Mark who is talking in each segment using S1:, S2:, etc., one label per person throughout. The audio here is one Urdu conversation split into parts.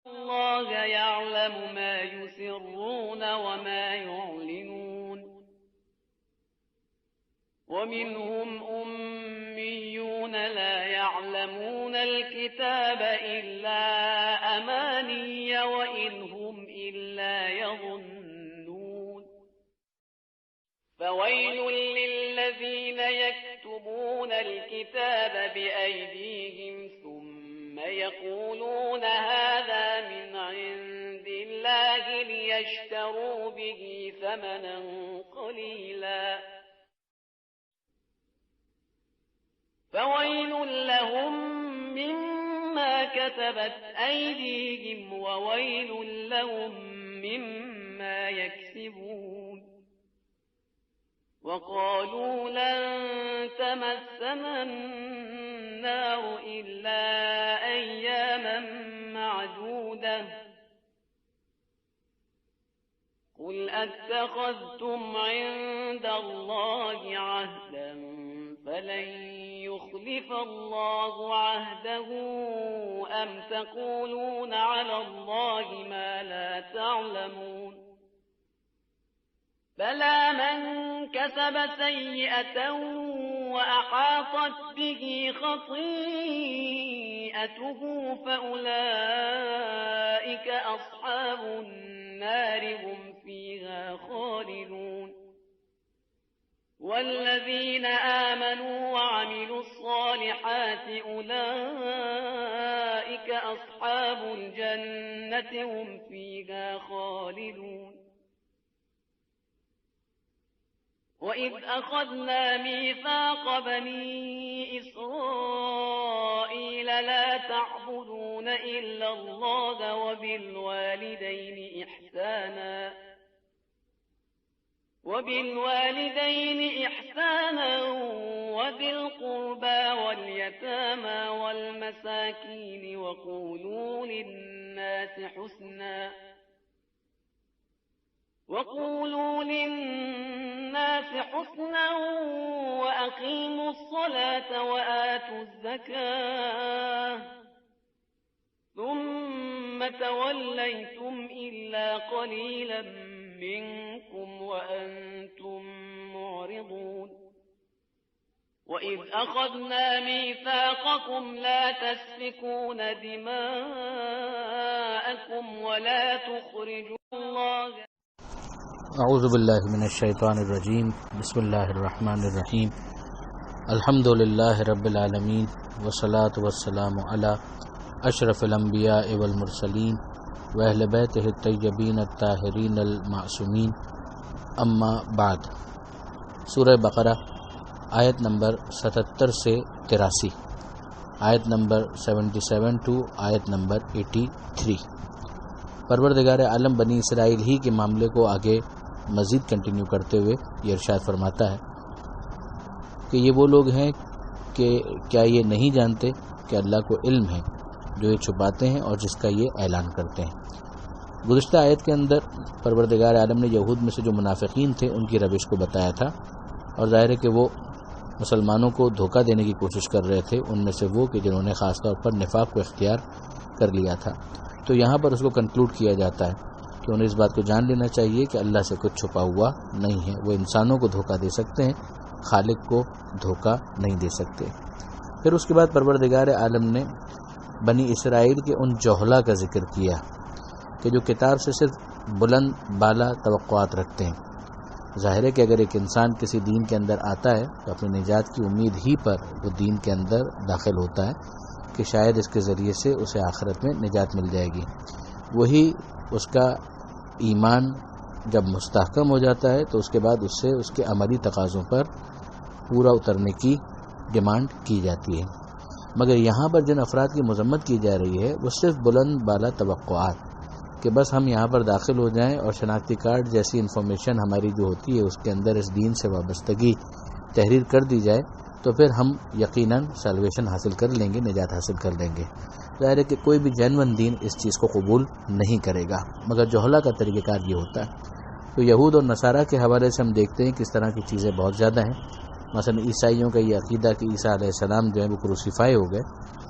S1: الله يعلم ما يسرون وما يعلنون ومنهم أميون لا يعلمون الكتاب إلا أماني وإن هم إلا يظنون فويل للذين يكتبون الكتاب بأيديهم ثم يقولون هذا من عند الله ليشتروا به ثمنا قليلا فويل لهم مما كتبت أيديهم وويل لهم مما يكسبون وقالوا لن تمسنا النار إلا أياما معدودة قل أتخذتم عند الله عهدا فلن يخلف الله عهده أم تقولون على الله ما لا تعلمون بلى من كسب سيئة وأحاطت به خطيئته فأولئك أصحاب النار هم فيها خالدون والذين آمنوا وعملوا الصالحات أولئك أصحاب الجنة هم فيها خالدون وإذ أخذنا ميثاق بني إسرائيل لا تعبدون إلا الله وبالوالدين إحسانا وذي القربى واليتامى والمساكين وقولوا للناس حسنا وأقيموا الصلاة وآتوا الزكاة ثم توليتم إلا قليلا منكم وأنتم معرضون وإذ أخذنا ميثاقكم لا تسفكون دماءكم ولا تخرجون الله
S2: اعوذ باللہ من الشیطان الرجیم بسم اللہ الرحمن الرحیم الحمد للہ رب العالمین والصلاة والسلام علی اشرف الانبیاء والمرسلین واہل بیتہ الطیبین الطاہرین المعصومین اما بعد۔ سورہ بقرہ آیت نمبر 77 سے 83، آیت نمبر 77 ٹو آیت نمبر 83۔ پروردگار عالم بنی اسرائیل ہی کے معاملے کو آگے مزید کنٹینیو کرتے ہوئے یہ ارشاد فرماتا ہے کہ یہ وہ لوگ ہیں کہ کیا یہ نہیں جانتے کہ اللہ کو علم ہے جو یہ چھپاتے ہیں اور جس کا یہ اعلان کرتے ہیں۔ گزشتہ آیت کے اندر پروردگار عالم نے یہود میں سے جو منافقین تھے ان کی روش کو بتایا تھا، اور ظاہر ہے کہ وہ مسلمانوں کو دھوکہ دینے کی کوشش کر رہے تھے، ان میں سے وہ کہ جنہوں نے خاص طور پر نفاق کو اختیار کر لیا تھا۔ تو یہاں پر اس کو کنکلوڈ کیا جاتا ہے کہ انہیں اس بات کو جان لینا چاہیے کہ اللہ سے کچھ چھپا ہوا نہیں ہے، وہ انسانوں کو دھوکہ دے سکتے ہیں، خالق کو دھوکہ نہیں دے سکتے۔ پھر اس کے بعد پروردگار عالم نے بنی اسرائیل کے ان جوہلا کا ذکر کیا کہ جو کتاب سے صرف بلند بالا توقعات رکھتے ہیں۔ ظاہر ہے کہ اگر ایک انسان کسی دین کے اندر آتا ہے تو اپنی نجات کی امید ہی پر وہ دین کے اندر داخل ہوتا ہے کہ شاید اس کے ذریعے سے اسے آخرت میں نجات مل جائے گی۔ وہی اس کا ایمان جب مستحکم ہو جاتا ہے تو اس کے بعد اس سے اس کے عملی تقاضوں پر پورا اترنے کی ڈیمانڈ کی جاتی ہے۔ مگر یہاں پر جن افراد کی مذمت کی جا رہی ہے وہ صرف بلند بالا توقعات کہ بس ہم یہاں پر داخل ہو جائیں اور شناختی کارڈ جیسی انفارمیشن ہماری جو ہوتی ہے اس کے اندر اس دین سے وابستگی تحریر کر دی جائے تو پھر ہم یقیناً سیلویشن حاصل کر لیں گے، نجات حاصل کر لیں گے۔ ظاہر ہے کہ کوئی بھی جینون دین اس چیز کو قبول نہیں کرے گا، مگر جوہلا کا طریقہ کار یہ ہوتا ہے۔ تو یہود اور نصارہ کے حوالے سے ہم دیکھتے ہیں کہ اس طرح کی چیزیں بہت زیادہ ہیں۔ مثلا عیسائیوں کا یہ عقیدہ کہ عیسیٰ علیہ السلام جو ہے وہ کروسیفائی ہو گئے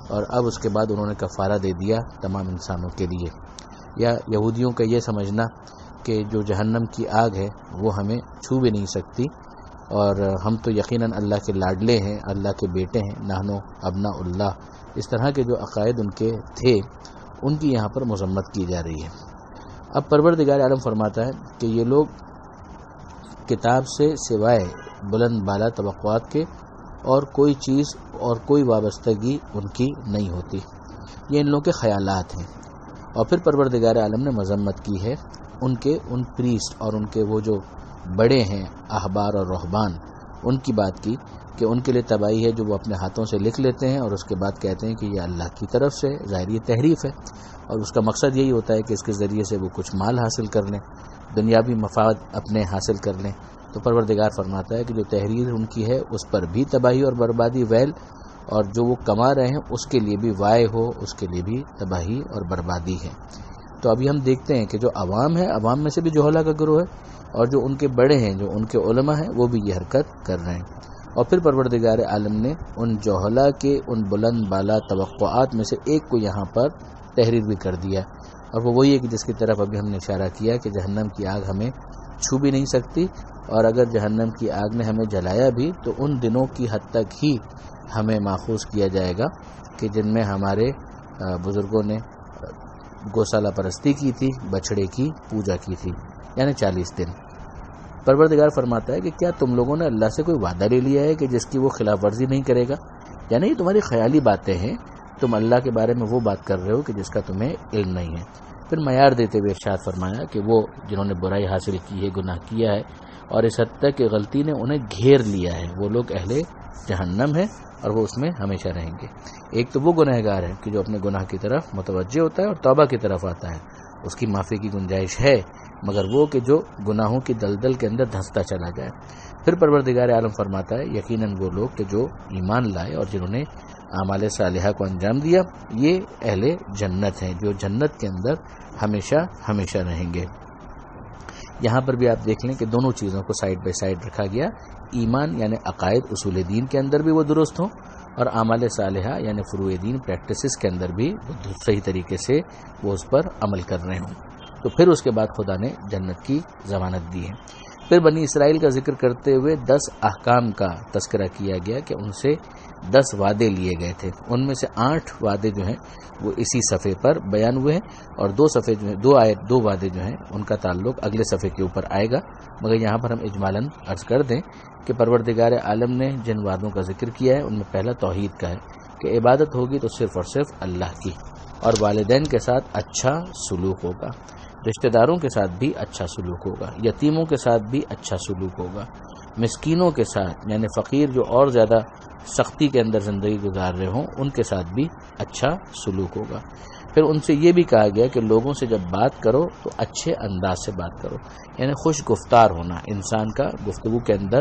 S2: اور اب اس کے بعد انہوں نے کفارہ دے دیا تمام انسانوں کے لیے، یا یہودیوں کا یہ سمجھنا کہ جو جہنم کی آگ ہے وہ ہمیں چھو بھی نہیں سکتی اور ہم تو یقیناً اللہ کے لاڈلے ہیں، اللہ کے بیٹے ہیں، نحنو ابناء اللہ، اس طرح کے جو عقائد ان کے تھے ان کی یہاں پر مذمت کی جا رہی ہے۔ اب پروردگار عالم فرماتا ہے کہ یہ لوگ کتاب سے سوائے بلند بالا توقعات کے اور کوئی چیز اور کوئی وابستگی ان کی نہیں ہوتی، یہ ان لوگوں کے خیالات ہیں۔ اور پھر پروردگار عالم نے مذمت کی ہے ان پریسٹ اور ان کے وہ جو بڑے ہیں احبار اور رہبان، ان کی بات کی کہ ان کے لیے تباہی ہے جو وہ اپنے ہاتھوں سے لکھ لیتے ہیں اور اس کے بعد کہتے ہیں کہ یہ اللہ کی طرف سے، ظاہر یہ تحریف ہے اور اس کا مقصد یہی ہوتا ہے کہ اس کے ذریعے سے وہ کچھ مال حاصل کر لیں، دنیاوی مفاد اپنے حاصل کر لیں۔ تو پروردگار فرماتا ہے کہ جو تحریر ان کی ہے اس پر بھی تباہی اور بربادی، ویل، اور جو وہ کما رہے ہیں اس کے لیے بھی وائے ہو، اس کے لیے بھی تباہی اور بربادی ہے۔ تو ابھی ہم دیکھتے ہیں کہ جو عوام ہے، عوام میں سے بھی جوہلا کا گروہ ہے اور جو ان کے بڑے ہیں، جو ان کے علماء ہیں، وہ بھی یہ حرکت کر رہے ہیں۔ اور پھر پروردگار عالم نے ان جوہلا کے ان بلند بالا توقعات میں سے ایک کو یہاں پر تحریر بھی کر دیا، اور وہ وہی ہے کہ جس کی طرف ابھی ہم نے اشارہ کیا کہ جہنم کی آگ ہمیں چھو بھی نہیں سکتی، اور اگر جہنم کی آگ نے ہمیں جلایا بھی تو ان دنوں کی حد تک ہی ہمیں ماخوذ کیا جائے گا کہ جن میں ہمارے بزرگوں نے گوسالہ پرستی کی تھی، بچھڑے کی پوجا کی تھی، یعنی 40 دن۔ پروردگار فرماتا ہے کہ کیا تم لوگوں نے اللہ سے کوئی وعدہ لے لیا ہے کہ جس کی وہ خلاف ورزی نہیں کرے گا؟ یعنی یہ تمہاری خیالی باتیں ہیں، تم اللہ کے بارے میں وہ بات کر رہے ہو کہ جس کا تمہیں علم نہیں ہے۔ پھر معیار دیتے ہوئے ارشاد فرمایا کہ وہ جنہوں نے برائی حاصل کی ہے، گناہ کیا ہے، اور اس حد تک کہ غلطی نے انہیں گھیر لیا ہے، وہ لوگ اہل جہنم ہیں اور وہ اس میں ہمیشہ رہیں گے۔ ایک تو وہ گنہگار ہے کہ جو اپنے گناہ کی طرف متوجہ ہوتا ہے اور توبہ کی طرف آتا ہے، اس کی معافی کی گنجائش ہے، مگر وہ کہ جو گناہوں کی دلدل کے اندر دھنستا چلا جائے۔ پھر پروردگار عالم فرماتا ہے یقیناً وہ لوگ کہ جو ایمان لائے اور جنہوں نے اعمال صالحہ کو انجام دیا، یہ اہل جنت ہیں جو جنت کے اندر ہمیشہ ہمیشہ رہیں گے۔ یہاں پر بھی آپ دیکھ لیں کہ دونوں چیزوں کو سائیڈ بائی سائیڈ رکھا گیا، ایمان یعنی عقائد اصول دین کے اندر بھی وہ درست ہوں، اور اعمال صالحہ یعنی فروع دین پریکٹسز کے اندر بھی صحیح طریقے سے وہ اس پر عمل کر رہے ہوں۔ تو پھر اس کے بعد خدا نے جنت کی ضمانت دی ہے۔ پھر بنی اسرائیل کا ذکر کرتے ہوئے 10 احکام کا تذکرہ کیا گیا کہ ان سے 10 وعدے لیے گئے تھے، ان میں سے 8 وعدے جو ہیں وہ اسی صفحے پر بیان ہوئے ہیں، اور 2 صفحے جو ہیں 2 وعدے جو ہیں ان کا تعلق اگلے صفحے کے اوپر آئے گا، مگر یہاں پر ہم اجمالاً عرض کر دیں کہ پروردگار عالم نے جن وعدوں کا ذکر کیا ہے ان میں پہلا توحید کا ہے کہ عبادت ہوگی تو صرف اور صرف اللہ کی، اور والدین کے ساتھ اچھا سلوک ہوگا، رشتہ داروں کے ساتھ بھی اچھا سلوک ہوگا، یتیموں کے ساتھ بھی اچھا سلوک ہوگا، مسکینوں کے ساتھ یعنی فقیر جو اور زیادہ سختی کے اندر زندگی گزار رہے ہوں ان کے ساتھ بھی اچھا سلوک ہوگا۔ پھر ان سے یہ بھی کہا گیا کہ لوگوں سے جب بات کرو تو اچھے انداز سے بات کرو، یعنی خوش گفتار ہونا، انسان کا گفتگو کے اندر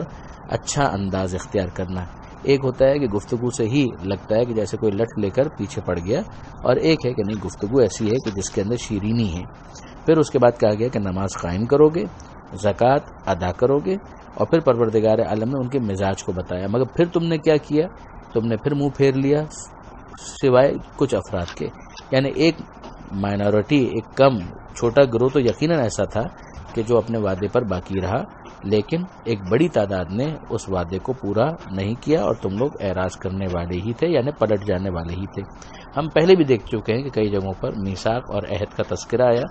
S2: اچھا انداز اختیار کرنا۔ ایک ہوتا ہے کہ گفتگو سے ہی لگتا ہے کہ جیسے کوئی لٹ لے کر پیچھے پڑ گیا، اور ایک ہے کہ نہیں، گفتگو ایسی ہے کہ جس کے اندر شیرینی ہے۔ پھر اس کے بعد کہا گیا کہ نماز قائم کرو گے، زکوٰۃ ادا کرو گے، اور پھر پروردگار عالم نے ان کے مزاج کو بتایا، مگر پھر تم نے کیا کیا، تم نے پھر منہ پھیر لیا سوائے کچھ افراد کے، یعنی ایک مائنورٹی، ایک کم چھوٹا گروہ تو یقیناً ایسا تھا کہ جو اپنے وعدے پر باقی رہا، لیکن ایک بڑی تعداد نے اس وعدے کو پورا نہیں کیا اور تم لوگ اعراض کرنے والے ہی تھے، یعنی پلٹ جانے والے ہی تھے۔ ہم پہلے بھی دیکھ چکے ہیں کہ کئی جگہوں پر میثاق اور عہد کا تذکرہ آیا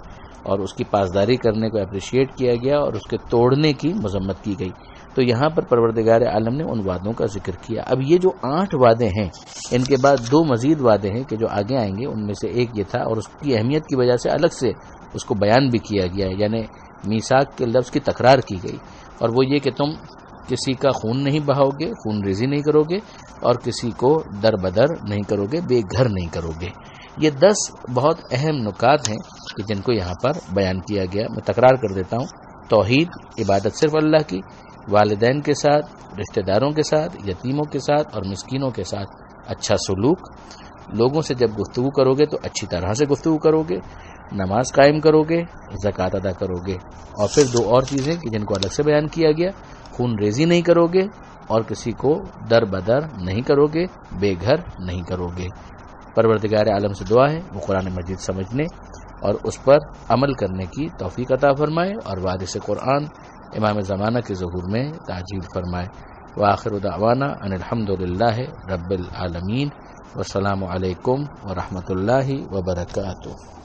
S2: اور اس کی پاسداری کرنے کو اپریشیٹ کیا گیا اور اس کے توڑنے کی مذمت کی گئی۔ تو یہاں پر پروردگار عالم نے ان وعدوں کا ذکر کیا۔ اب یہ جو 8 وعدے ہیں، ان کے بعد 2 مزید وعدے ہیں کہ جو آگے آئیں گے، ان میں سے ایک یہ تھا اور اس کی اہمیت کی وجہ سے الگ سے اس کو بیان بھی کیا گیا ہے، یعنی میثاق کے لفظ کی تکرار کی گئی، اور وہ یہ کہ تم کسی کا خون نہیں بہاؤ گے، خون ریزی نہیں کرو گے، اور کسی کو در بدر نہیں کرو گے، بے گھر نہیں کرو گے۔ یہ 10 بہت اہم نکات ہیں کہ جن کو یہاں پر بیان کیا گیا۔ میں تکرار کر دیتا ہوں، توحید، عبادت صرف اللہ کی، والدین کے ساتھ، رشتہ داروں کے ساتھ، یتیموں کے ساتھ اور مسکینوں کے ساتھ اچھا سلوک، لوگوں سے جب گفتگو کرو گے تو اچھی طرح سے گفتگو کرو گے، نماز قائم کرو گے، زکوٰۃ ادا کرو گے، اور پھر دو اور چیزیں کہ جن کو الگ سے بیان کیا گیا، خون ریزی نہیں کرو گے اور کسی کو در بدر نہیں کرو گے، بے گھر نہیں کرو گے۔ پروردگار عالم سے دعا ہے وہ قرآن مجید سمجھنے اور اس پر عمل کرنے کی توفیق عطا فرمائے اور وارث قرآن امام زمانہ کے ظہور میں تعجیل فرمائے۔ وآخر دعوانا ان الحمد للہ رب العالمین، والسلام علیکم ورحمۃ اللہ وبرکاتہ۔